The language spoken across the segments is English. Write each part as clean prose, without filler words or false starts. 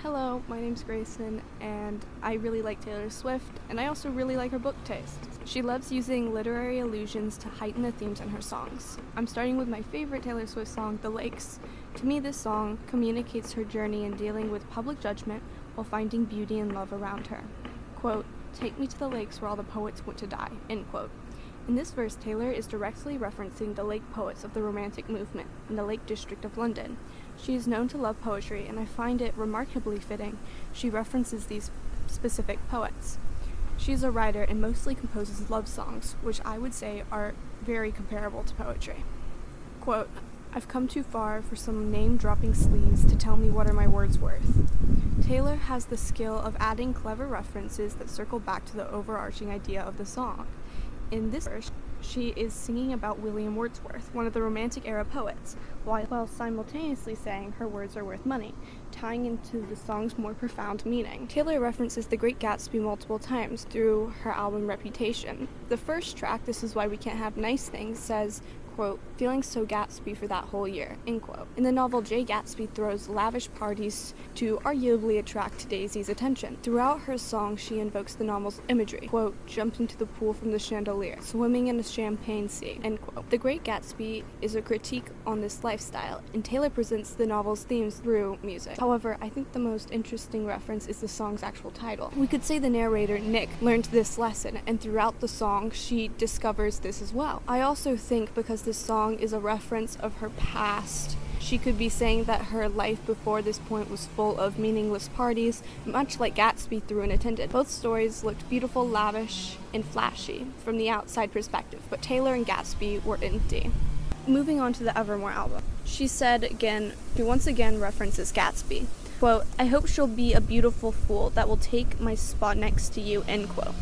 Hello, my name's Gracen, and I really like Taylor Swift, and I also really like her book taste. She loves using literary allusions to heighten the themes in her songs. I'm starting with my favorite Taylor Swift song, The Lakes. To me, this song communicates her journey in dealing with public judgment while finding beauty and love around her. Quote, "Take me to the lakes where all the poets went to die," end quote. In this verse, Taylor is directly referencing the lake poets of the Romantic movement in the Lake District of London. She is known to love poetry, and I find it remarkably fitting she references these specific poets. She is a writer and mostly composes love songs, which I would say are very comparable to poetry. Quote, "I've come too far for some name-dropping sleaze to tell me what are my words worth." Taylor has the skill of adding clever references that circle back to the overarching idea of the song. In this verse, she is singing about William Wordsworth, one of the Romantic era poets, while simultaneously saying her words are worth money, tying into the song's more profound meaning. Taylor references The Great Gatsby multiple times through her album Reputation. The first track, This Is Why We Can't Have Nice Things, says, quote, "Feeling so Gatsby for that whole year," end quote. In the novel, Jay Gatsby throws lavish parties to arguably attract Daisy's attention. Throughout her song, she invokes the novel's imagery, quote, "Jump into the pool from the chandelier, swimming in a champagne sea," end quote. The Great Gatsby is a critique on this lifestyle, and Taylor presents the novel's themes through music. However, I think the most interesting reference is the song's actual title. We could say the narrator, Nick, learned this lesson, and throughout the song, she discovers this as well. I also think because this song is a reference of her past, she could be saying that her life before this point was full of meaningless parties, much like Gatsby threw and attended. Both stories looked beautiful, lavish, and flashy from the outside perspective, but Taylor and Gatsby were empty. Moving on to the Evermore album, she once again references Gatsby. Quote, "I hope she'll be a beautiful fool that will take my spot next to you," end quote.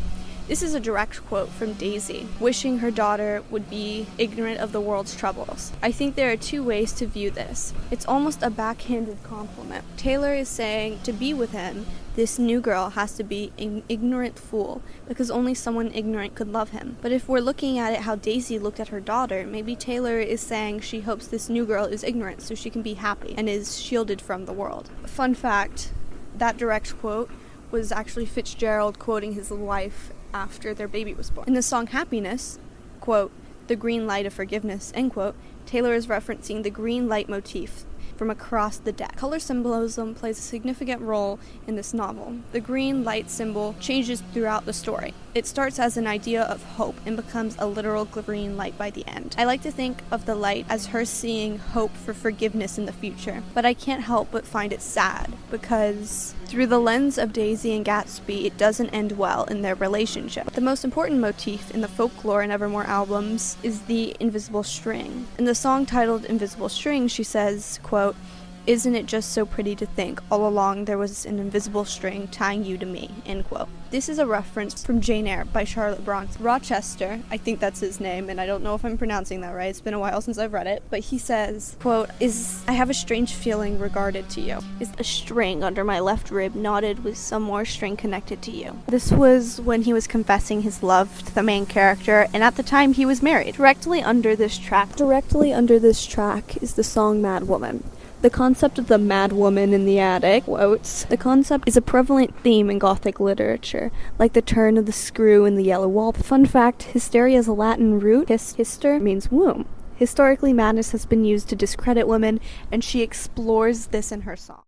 This is a direct quote from Daisy, wishing her daughter would be ignorant of the world's troubles. I think there are two ways to view this. It's almost a backhanded compliment. Taylor is saying to be with him, this new girl has to be an ignorant fool, because only someone ignorant could love him. But if we're looking at it how Daisy looked at her daughter, maybe Taylor is saying she hopes this new girl is ignorant so she can be happy and is shielded from the world. Fun fact, that direct quote was actually Fitzgerald quoting his wife after their baby was born. In the song Happiness, quote, "The green light of forgiveness," end quote, Taylor is referencing the green light motif from across the deck. Color symbolism plays a significant role in this novel. The green light symbol changes throughout the story. It starts as an idea of hope and becomes a literal green light by the end. I like to think of the light as her seeing hope for forgiveness in the future, but I can't help but find it sad because through the lens of Daisy and Gatsby, it doesn't end well in their relationship. The most important motif in the Folklore and Evermore albums is the invisible string. In the song titled Invisible String, she says, quote, "Isn't it just so pretty to think all along there was an invisible string tying you to me," end quote. This is a reference from Jane Eyre by Charlotte Bronte. Rochester, I think that's his name, and I don't know if I'm pronouncing that right, it's been a while since I've read it, but he says, quote, I have a strange feeling regarded to you. Is a string under my left rib knotted with some more string connected to you?" This was when he was confessing his love to the main character, and at the time he was married. Directly under this track is the song Mad Woman. The concept of the mad woman in the attic, quotes, the concept is a prevalent theme in Gothic literature, like the turn of the screw in the yellow wall. Fun fact, hysteria is a Latin root. Hyster means womb. Historically, madness has been used to discredit women, and she explores this in her song.